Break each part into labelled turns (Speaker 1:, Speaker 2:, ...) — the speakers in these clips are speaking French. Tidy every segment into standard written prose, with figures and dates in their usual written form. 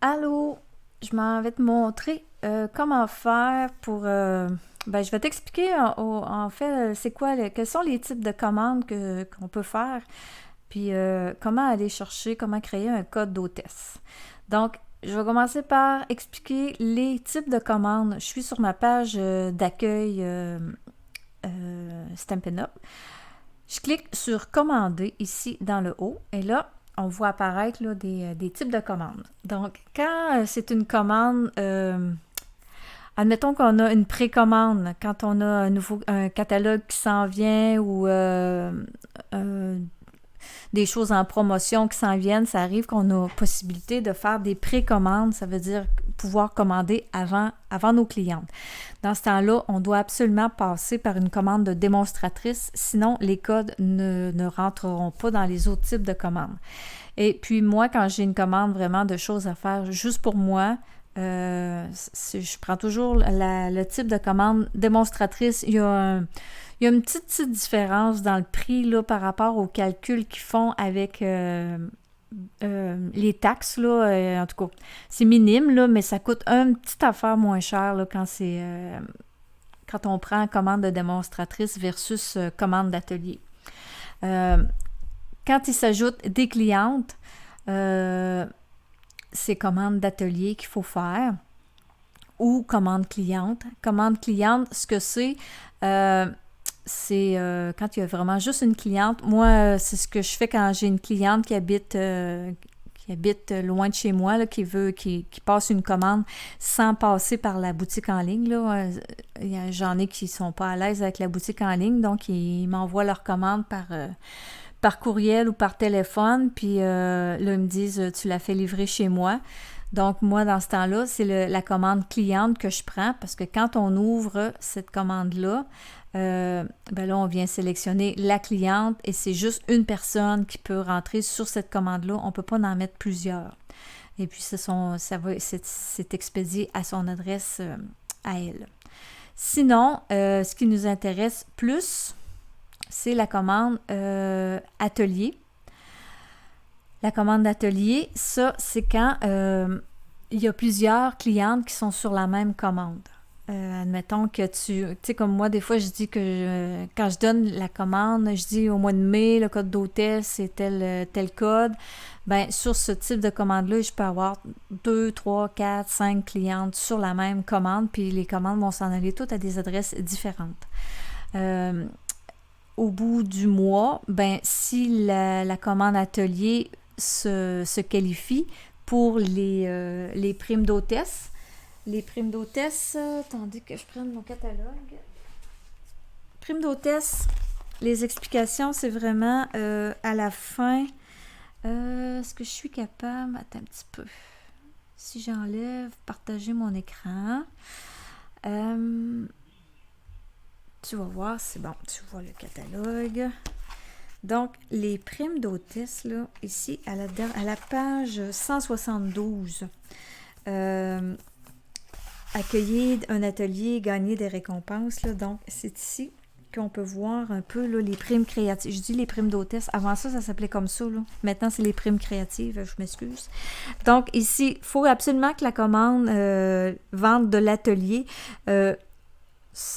Speaker 1: Allô, je m'en vais te montrer comment faire pour... je vais t'expliquer en fait c'est quoi, quels sont les types de commandes qu'on peut faire, puis comment aller chercher, comment créer un code d'hôtesse. Donc, je vais commencer par expliquer les types de commandes. Je suis sur ma page d'accueil Stampin' Up. Je clique sur commander ici dans le haut et là, on voit apparaître là, des types de commandes. Donc, quand c'est une commande, admettons qu'on a une précommande, quand on a un catalogue qui s'en vient ou des choses en promotion qui s'en viennent, ça arrive qu'on a possibilité de faire des précommandes, ça veut dire pouvoir commander avant nos clientes. Dans ce temps-là, on doit absolument passer par une commande de démonstratrice, sinon les codes ne rentreront pas dans les autres types de commandes. Et puis moi, quand j'ai une commande vraiment de choses à faire juste pour moi, je prends toujours le type de commande démonstratrice. Il y a une petite différence dans le prix là, par rapport au calcul qu'ils font avec les taxes. Là, en tout cas, c'est minime, là, mais ça coûte une petite affaire moins cher là, quand on prend commande de démonstratrice versus commande d'atelier. Quand il s'ajoute des clientes, c'est commande d'atelier qu'il faut faire ou commande cliente. Commande cliente, ce que c'est quand il y a vraiment juste une cliente. Moi, c'est ce que je fais quand j'ai une cliente qui habite loin de chez moi, là, qui passe une commande sans passer par la boutique en ligne. Là. J'en ai qui ne sont pas à l'aise avec la boutique en ligne, donc ils m'envoient leur commande par courriel ou par téléphone, puis là, ils me disent « tu l'as fait livrer chez moi ». Donc, moi, dans ce temps-là, c'est la commande cliente que je prends parce que quand on ouvre cette commande-là, là, on vient sélectionner la cliente et c'est juste une personne qui peut rentrer sur cette commande-là. On ne peut pas en mettre plusieurs. Et puis, c'est expédié à son adresse à elle. Sinon, ce qui nous intéresse plus, c'est la commande atelier. La commande d'atelier, ça, c'est quand il y a plusieurs clientes qui sont sur la même commande. Admettons que tu sais, comme moi, des fois, je dis que quand je donne la commande, je dis au mois de mai, le code d'hôtesse, c'est tel code. Bien, sur ce type de commande-là, je peux avoir 2, 3, 4, 5 clientes sur la même commande, puis les commandes vont s'en aller toutes à des adresses différentes. Au bout du mois, ben, si la commande atelier se qualifie pour les primes d'hôtesse. Les primes d'hôtesse, attendez que je prenne mon catalogue. Primes d'hôtesse, les explications, c'est vraiment à la fin. Est-ce que je suis capable? Attends un petit peu. Si j'enlève, partager mon écran. Tu vas voir, c'est bon, tu vois le catalogue. Donc, les primes d'hôtesse, là, ici, à la page 172, accueillir un atelier, gagner des récompenses. Là, donc, c'est ici qu'on peut voir un peu là, les primes créatives. Je dis les primes d'hôtesse. Avant ça, ça s'appelait comme ça. Là. Maintenant, c'est les primes créatives. Je m'excuse. Donc, ici, il faut absolument que la commande vente de l'atelier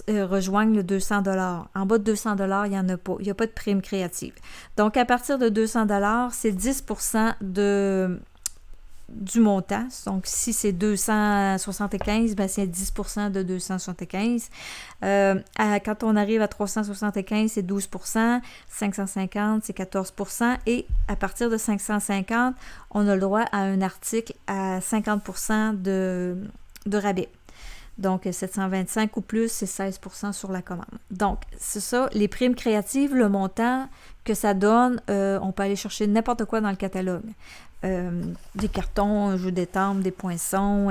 Speaker 1: rejoignent le 200 $. En bas de 200 $, il n'y en a pas. Il n'y a pas de prime créative. Donc, à partir de 200 $, c'est 10% du montant. Donc, si c'est 275, ben c'est 10% de 275. Quand on arrive à 375, c'est 12%. 550, c'est 14%. Et à partir de 550, on a le droit à un article à 50% de rabais. Donc, 725 ou plus, c'est 16% sur la commande. Donc, c'est ça, les primes créatives, le montant que ça donne, on peut aller chercher n'importe quoi dans le catalogue. Des cartons, un jeu d'étampes, des poinçons,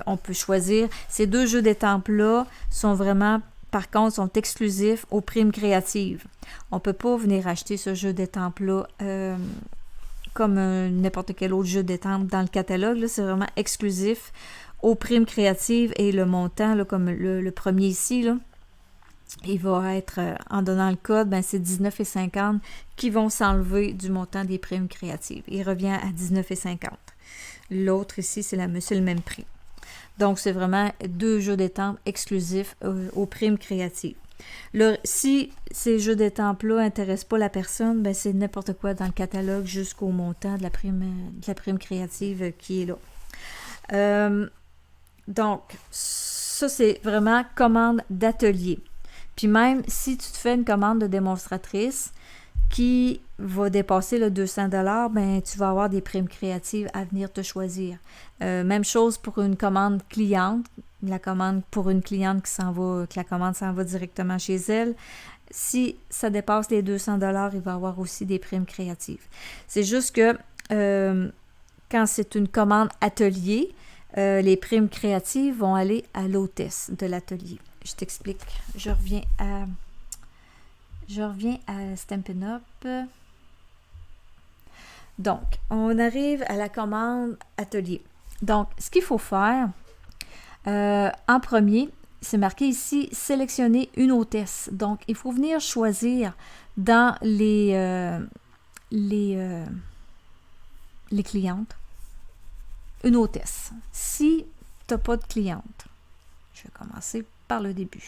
Speaker 1: on peut choisir. Ces 2 jeux d'étampes-là sont vraiment, par contre, sont exclusifs aux primes créatives. On ne peut pas venir acheter ce jeu d'étampes-là comme n'importe quel autre jeu d'étampes dans le catalogue. Là, c'est vraiment exclusif aux primes créatives et le montant, là, comme le premier ici, là, il va être, en donnant le code, ben c'est 19,50 qui vont s'enlever du montant des primes créatives. Il revient à 19,50. L'autre ici, c'est le même prix. Donc, c'est vraiment 2 jeux d'étampes exclusifs aux primes créatives. Si ces jeux d'étampes-là n'intéressent pas la personne, ben c'est n'importe quoi dans le catalogue jusqu'au montant de la prime créative qui est là. Donc, ça, c'est vraiment commande d'atelier. Puis même si tu te fais une commande de démonstratrice qui va dépasser le 200 $, ben tu vas avoir des primes créatives à venir te choisir. Même chose pour une commande cliente. La commande pour une cliente que la commande s'en va directement chez elle. Si ça dépasse les 200 $, il va y avoir aussi des primes créatives. C'est juste que quand c'est une commande atelier, les primes créatives vont aller à l'hôtesse de l'atelier. Je t'explique. Je reviens à Stampin' Up. Donc, on arrive à la commande atelier. Donc, ce qu'il faut faire, en premier, c'est marqué ici, sélectionner une hôtesse. Donc, il faut venir choisir dans les clientes une hôtesse. Si tu n'as pas de cliente, je vais commencer par le début.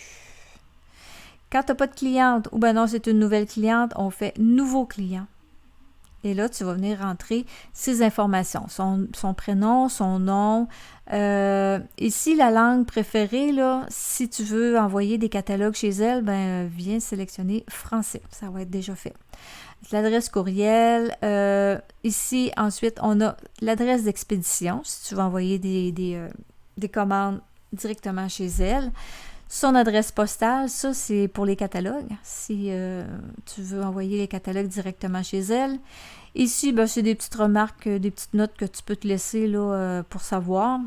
Speaker 1: Quand tu n'as pas de cliente, ou ben non, c'est une nouvelle cliente, on fait nouveau client. Et là, tu vas venir rentrer ses informations, son prénom, son nom. Ici, la langue préférée, là, si tu veux envoyer des catalogues chez elle, ben viens sélectionner français. Ça va être déjà fait. L'adresse courriel. Ici, ensuite, on a l'adresse d'expédition, si tu veux envoyer des commandes directement chez elle. Son adresse postale, ça, c'est pour les catalogues. Si tu veux envoyer les catalogues directement chez elle. Ici, ben, c'est des petites remarques, des petites notes que tu peux te laisser là, pour savoir.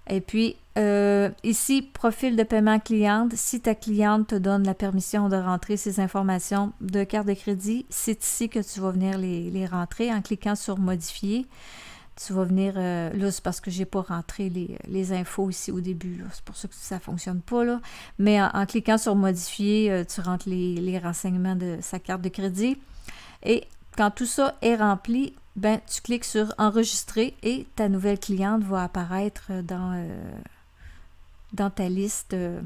Speaker 1: Et puis, ici, profil de paiement cliente. Si ta cliente te donne la permission de rentrer ces informations de carte de crédit, c'est ici que tu vas venir les rentrer en cliquant sur « Modifier ». Tu vas venir, là, c'est parce que je n'ai pas rentré les infos ici au début. Là. C'est pour ça que ça ne fonctionne pas. Là. Mais en cliquant sur Modifier, tu rentres les renseignements de sa carte de crédit. Et quand tout ça est rempli, ben, tu cliques sur Enregistrer et ta nouvelle cliente va apparaître dans ta liste. Là,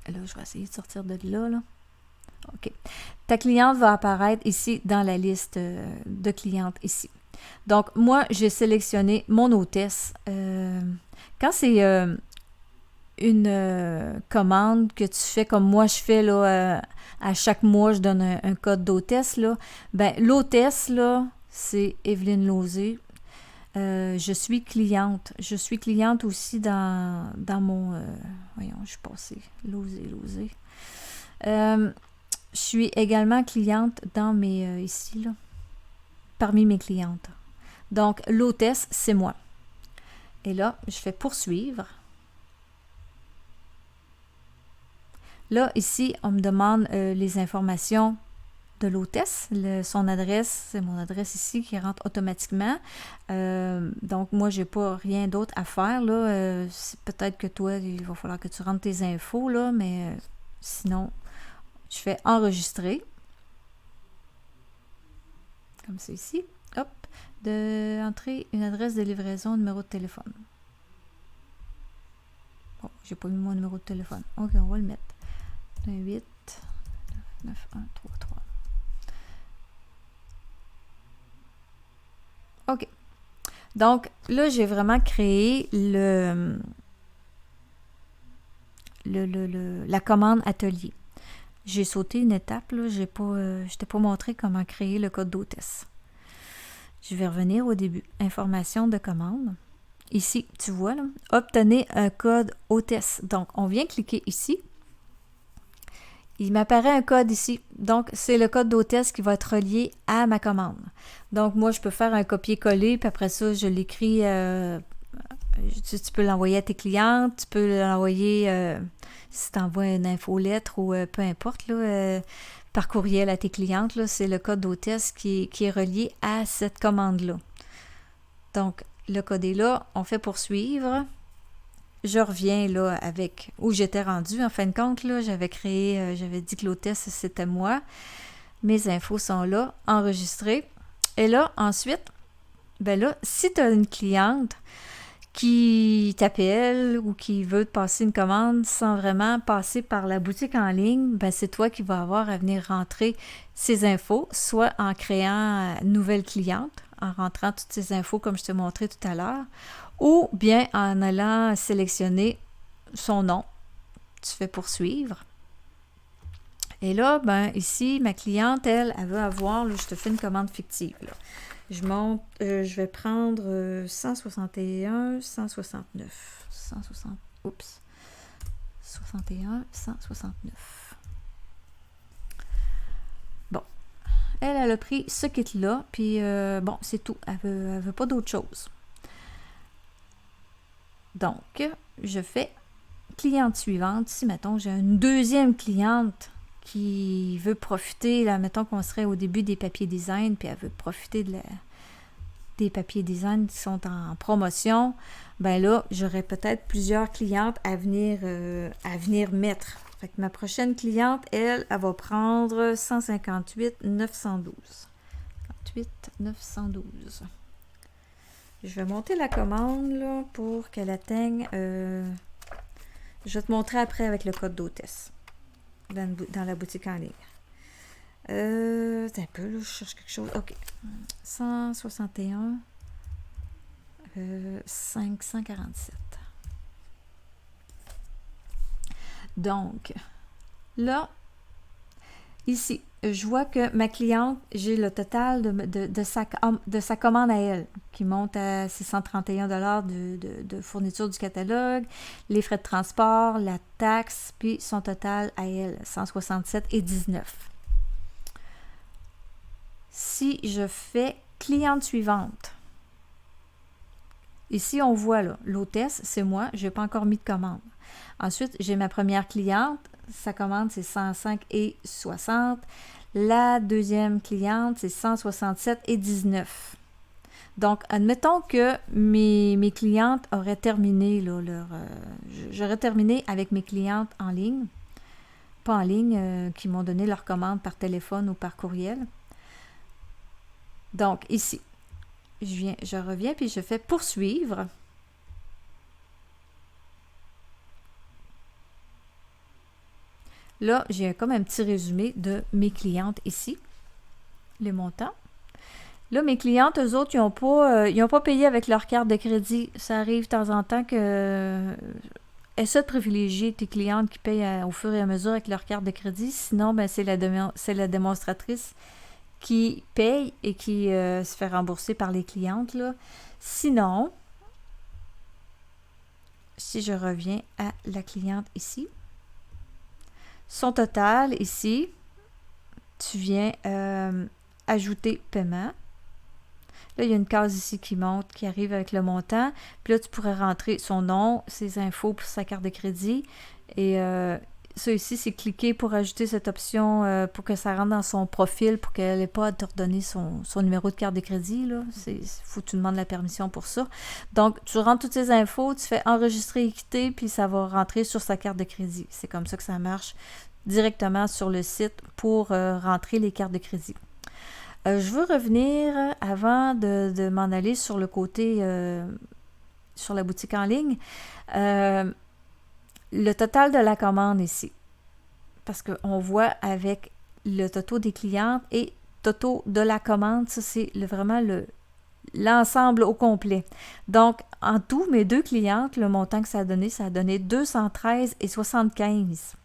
Speaker 1: je vais essayer de sortir de là. OK. Ta cliente va apparaître ici dans la liste de clientes ici. Donc, moi, j'ai sélectionné mon hôtesse. Quand c'est une commande que tu fais comme moi je fais là, à chaque mois, je donne un code d'hôtesse. Là, ben, l'hôtesse, là, c'est Evelyne Lauzé. Je suis cliente. Je suis cliente aussi dans mon... voyons, je suis passée. Lauzé. Je suis également cliente dans mes... ici, là. Parmi mes clientes. Donc, l'hôtesse, c'est moi. Et là, je fais poursuivre. Là, ici, on me demande les informations de l'hôtesse. Son adresse, c'est mon adresse ici qui rentre automatiquement. Donc, moi, je n'ai pas rien d'autre à faire. Là. Peut-être que toi, il va falloir que tu rentres tes infos, là, mais sinon, je fais enregistrer. Comme c'est ici. Hop. Entrer une adresse de livraison, numéro de téléphone. Bon, j'ai pas mis mon numéro de téléphone. OK, on va le mettre. 8 9 1 3 3. OK. Donc, là, j'ai vraiment créé la commande atelier. J'ai sauté une étape, là. Je t'ai pas montré comment créer le code d'hôtesse. Je vais revenir au début. Information de commande. Ici, tu vois, là, obtenez un code hôtesse. Donc, on vient cliquer ici. Il m'apparaît un code ici. Donc, c'est le code d'hôtesse qui va être relié à ma commande. Donc, moi, je peux faire un copier-coller, puis après ça, je l'écris. Tu peux l'envoyer à tes clientes, tu peux l'envoyer si tu envoies une infolettre ou peu importe, là, par courriel à tes clientes. Là, c'est le code d'hôtesse qui est relié à cette commande-là. Donc, le code est là. On fait poursuivre. je reviens là avec où j'étais rendue. En fin de compte, là, j'avais dit que l'hôtesse, c'était moi. Mes infos sont là, enregistrées. Et là, ensuite, ben là, si tu as une cliente qui t'appelle ou qui veut te passer une commande sans vraiment passer par la boutique en ligne, ben c'est toi qui vas avoir à venir rentrer ces infos, soit en créant une nouvelle cliente, en rentrant toutes ces infos comme je t'ai montré tout à l'heure, ou bien en allant sélectionner son nom. Tu fais poursuivre. Et là, ben ici, ma cliente, elle veut avoir, là, je te fais une commande fictive, là. Je vais prendre 161, 169. 61, 169. Bon. Elle a pris ce kit-là, puis bon, c'est tout. Elle veut pas d'autre chose. Donc, je fais cliente suivante. Si, mettons, j'ai une deuxième cliente qui veut profiter, là, mettons qu'on serait au début des papiers design, puis elle veut profiter des papiers design qui sont en promotion, ben là, j'aurais peut-être plusieurs clientes à venir mettre. Fait que ma prochaine cliente, elle va prendre 158 912. 158 912. Je vais monter la commande là, pour qu'elle atteigne... je vais te montrer après avec le code d'hôtesse. Dans la boutique en ligne. C'est un peu, là, je cherche quelque chose. OK. 161 547. Donc, là, ici, je vois que ma cliente, j'ai le total de sa commande à elle, qui monte à 631 $ de fourniture du catalogue, les frais de transport, la taxe, puis son total à elle, 167,19 $. Si je fais cliente suivante, ici on voit là, l'hôtesse, c'est moi, je n'ai pas encore mis de commande. Ensuite, j'ai ma première cliente, sa commande c'est 105,60 $. La deuxième cliente, c'est 167,19 $. Donc, admettons que mes clientes auraient terminé là, j'aurais terminé avec mes clientes en ligne, pas en ligne, qui m'ont donné leur commande par téléphone ou par courriel. Donc, ici, je reviens puis je fais poursuivre. Là, j'ai comme un petit résumé de mes clientes ici, les montants. Là, mes clientes, eux autres, ils n'ont pas payé avec leur carte de crédit. Ça arrive de temps en temps que... essaie de privilégier tes clientes qui payent au fur et à mesure avec leur carte de crédit. Sinon, ben, c'est la démonstratrice qui paye et qui se fait rembourser par les clientes, là. Sinon, si je reviens à la cliente ici, son total ici, tu viens ajouter paiement. Là, il y a une case ici qui monte, qui arrive avec le montant. Puis là, tu pourrais rentrer son nom, ses infos pour sa carte de crédit. Et ça ici, c'est cliquer pour ajouter cette option pour que ça rentre dans son profil, pour qu'elle n'ait pas à te redonner son numéro de carte de crédit. Il faut que tu demandes la permission pour ça. Donc, tu rentres toutes ces infos, tu fais enregistrer et quitter, puis ça va rentrer sur sa carte de crédit. C'est comme ça que ça marche directement sur le site pour rentrer les cartes de crédit. Je veux revenir avant de m'en aller sur le côté, sur la boutique en ligne, le total de la commande ici. Parce qu'on voit avec le total des clientes et total de la commande, ça c'est vraiment l'ensemble au complet. Donc, en tout, mes deux clientes, le montant que ça a donné 213,75 $.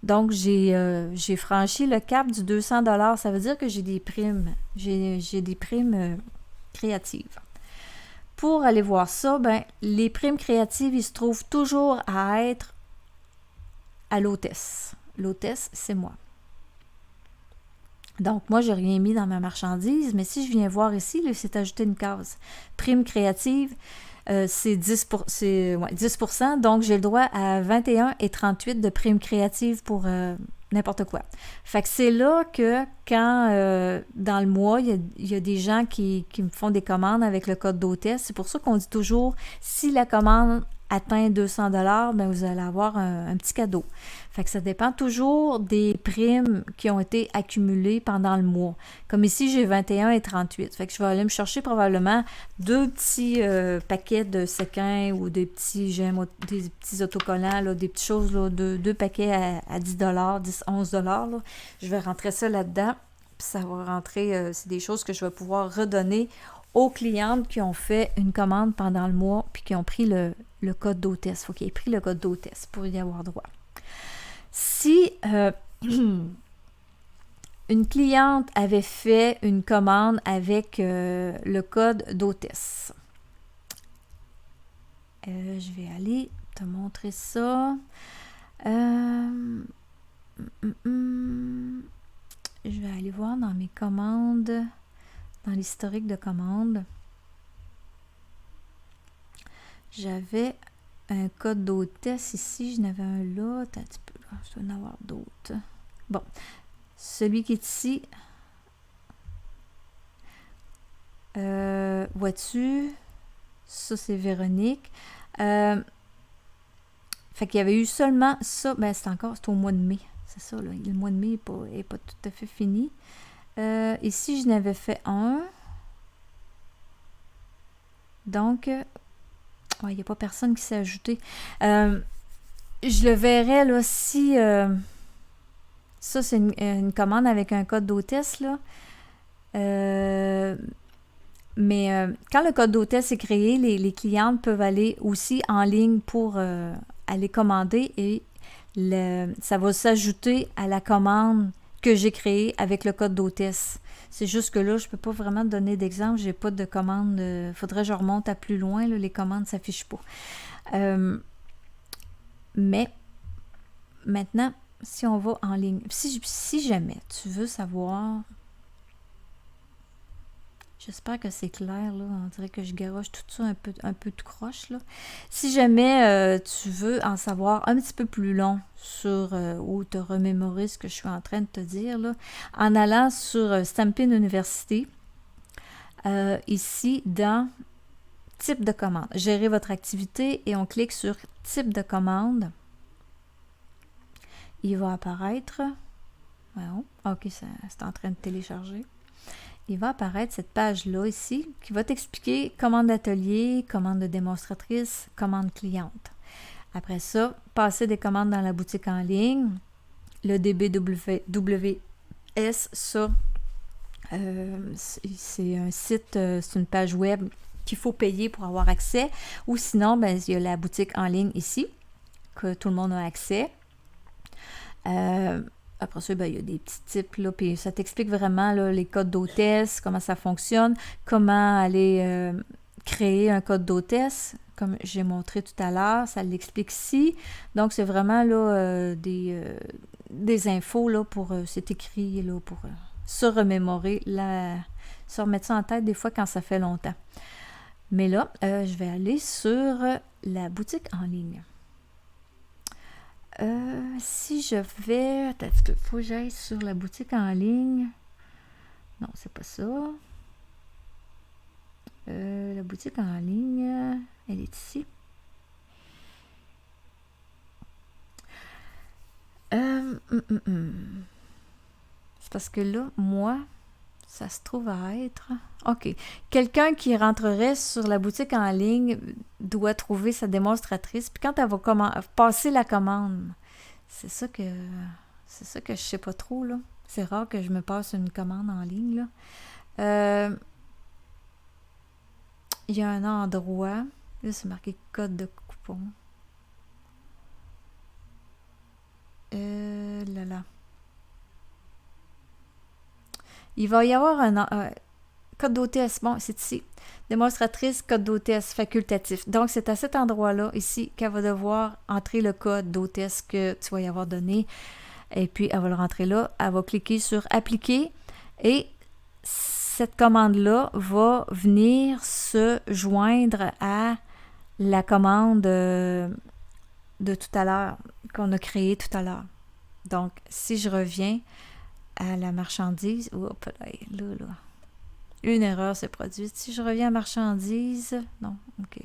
Speaker 1: Donc, j'ai franchi le cap du 200 $. Ça veut dire que j'ai des primes. J'ai des primes créatives. Pour aller voir ça, ben, les primes créatives, ils se trouvent toujours à être à l'hôtesse. L'hôtesse, c'est moi. Donc, moi, je n'ai rien mis dans ma marchandise, mais si je viens voir ici, là, c'est ajouté une case. Prime créative, c'est 10%, donc j'ai le droit à 21,38 $ de primes créatives pour n'importe quoi. Fait que c'est là que quand dans le mois, il y a des gens qui me font des commandes avec le code d'hôtesse. C'est pour ça qu'on dit toujours, si la commande atteint 200 $, ben vous allez avoir un petit cadeau. Fait que ça dépend toujours des primes qui ont été accumulées pendant le mois. Comme ici, j'ai 21 et 38. Fait que je vais aller me chercher probablement 2 petits paquets de séquins ou des petits gemmes, des petits autocollants, là, des petites choses, là, deux paquets à 10 $, 10, 11 $. Là. Je vais rentrer ça là-dedans. Puis ça va rentrer, c'est des choses que je vais pouvoir redonner aux clientes qui ont fait une commande pendant le mois puis qui ont pris le code d'hôtesse. Il faut qu'ils aient pris le code d'hôtesse pour y avoir droit. Si une cliente avait fait une commande avec le code d'hôtesse, je vais aller te montrer ça. Je vais aller voir dans mes commandes, dans l'historique de commandes. J'avais un code d'hôtesse ici, j'en avais un là, attends un petit peu là, je dois en avoir d'autres. Bon, celui qui est ici, vois-tu, ça c'est Véronique. Fait qu'il y avait eu seulement ça, ben c'est au mois de mai, c'est ça là, le mois de mai n'est pas tout à fait fini. Ici, je n'avais fait un. Donc, il n'y a pas personne qui s'est ajouté. Je le verrai, là, si... ça, c'est une commande avec un code d'hôtesse, là. Mais quand le code d'hôtesse est créé, les clientes peuvent aller aussi en ligne pour aller commander et ça va s'ajouter à la commande que j'ai créée avec le code d'hôtesse. C'est juste que là, je ne peux pas vraiment donner d'exemple. Je n'ai pas de commande. Faudrait que je remonte à plus loin. Là, les commandes ne s'affichent pas. Mais maintenant, si on va en ligne, si jamais tu veux savoir, j'espère que c'est clair, là. On dirait que je garoche tout ça un peu tout croche, là. Si jamais tu veux en savoir un petit peu plus long sur ou te remémorer ce que je suis en train de te dire, là, en allant sur Stampin' University, ici, dans type de commande, gérer votre activité et on clique sur type de commande. Il va apparaître, ok, c'est en train de télécharger. Il va apparaître cette page-là ici qui va t'expliquer commande d'atelier, commande de démonstratrice, commande cliente. Après ça, passer des commandes dans la boutique en ligne, le DBWS, ça, c'est un site, c'est une page web qu'il faut payer pour avoir accès. Ou sinon, ben, il y a la boutique en ligne ici, que tout le monde a accès. Après ça, ben, il y a des petits types, là, puis ça t'explique vraiment là, les codes d'hôtesse, comment ça fonctionne, comment aller créer un code d'hôtesse, comme j'ai montré tout à l'heure, ça l'explique ici. Donc, c'est vraiment là, des infos, là, c'est écrit, là, pour se remémorer, se remettre ça en tête des fois quand ça fait longtemps. Mais là, je vais aller sur la boutique en ligne. Si je vais... Attends, il faut que j'aille sur la boutique en ligne. Non, c'est pas ça. La boutique en ligne, elle est ici. C'est parce que là, moi, ça se trouve à être... OK. Quelqu'un qui rentrerait sur la boutique en ligne doit trouver sa démonstratrice. Puis quand elle va passer la commande, c'est ça que je sais pas trop, là. C'est rare que je me passe une commande en ligne, là. Il y a un endroit. Là, c'est marqué code de coupon. Là. Il va y avoir un code d'hôtesse. Bon, c'est ici. Démonstratrice, code d'hôtesse facultatif. Donc, c'est à cet endroit-là, ici, qu'elle va devoir entrer le code d'hôtesse que tu vas y avoir donné. Et puis, elle va le rentrer là. Elle va cliquer sur « Appliquer » et cette commande-là va venir se joindre à la commande de tout à l'heure, qu'on a créée tout à l'heure. Donc, si je reviens à la marchandise, là. Une erreur s'est produite. Si je reviens à marchandise, non, OK.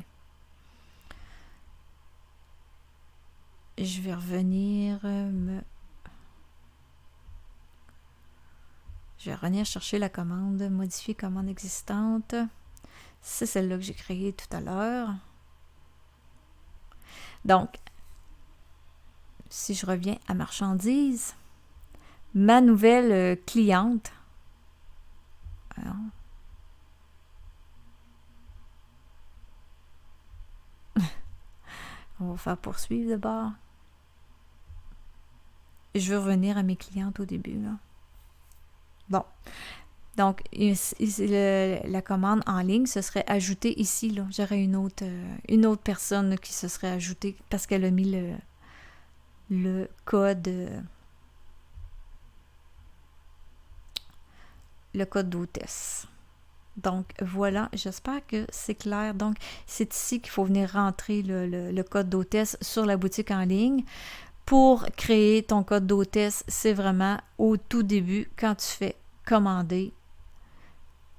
Speaker 1: je vais revenir Je vais revenir chercher la commande, modifier commande existante. C'est celle-là que j'ai créée tout à l'heure. Donc, si je reviens à marchandise, ma nouvelle cliente. Alors, on va faire poursuivre d'abord. Je vais revenir à mes clientes au début, là. Bon. Donc, la commande en ligne se serait ajoutée ici, là. J'aurais une autre personne là, qui se serait ajoutée parce qu'elle a mis le code d'hôtesse. Donc, voilà, j'espère que c'est clair. Donc, c'est ici qu'il faut venir rentrer le code d'hôtesse sur la boutique en ligne. Pour créer ton code d'hôtesse, c'est vraiment au tout début, quand tu fais commander.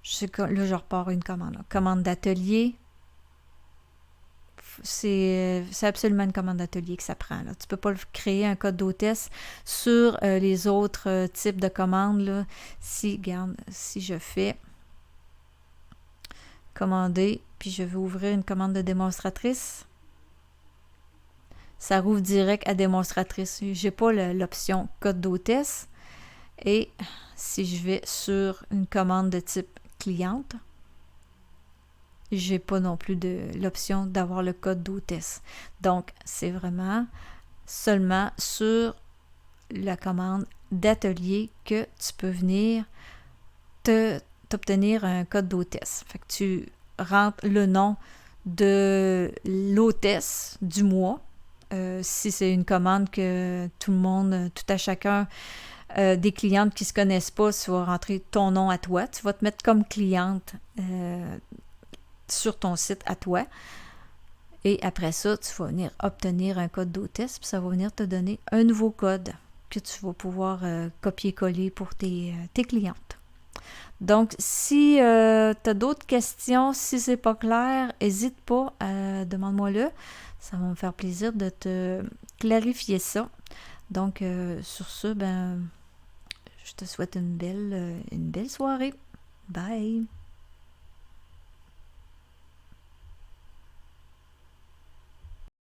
Speaker 1: Là, je repars une commande. Là. Commande d'atelier. C'est absolument une commande d'atelier que ça prend. Là. Tu ne peux pas créer un code d'hôtesse sur les autres types de commandes. Là. Si je fais commander, puis je vais ouvrir une commande de démonstratrice, ça rouvre direct à démonstratrice. Je n'ai pas l'option code d'hôtesse. Et si je vais sur une commande de type cliente, j'ai pas non plus l'option d'avoir le code d'hôtesse. Donc, c'est vraiment seulement sur la commande d'atelier que tu peux venir t'obtenir un code d'hôtesse. Fait que tu rentres le nom de l'hôtesse du mois. Si c'est une commande que tout à chacun, des clientes qui ne se connaissent pas, tu vas rentrer ton nom à toi. Tu vas te mettre comme cliente sur ton site à toi. Et après ça, tu vas venir obtenir un code d'hôtesse, puis ça va venir te donner un nouveau code que tu vas pouvoir copier-coller pour tes clientes. Donc, si tu as d'autres questions, si c'est pas clair, n'hésite pas, demande-moi-le. Ça va me faire plaisir de te clarifier ça. Donc, sur ce, je te souhaite une belle soirée. Bye!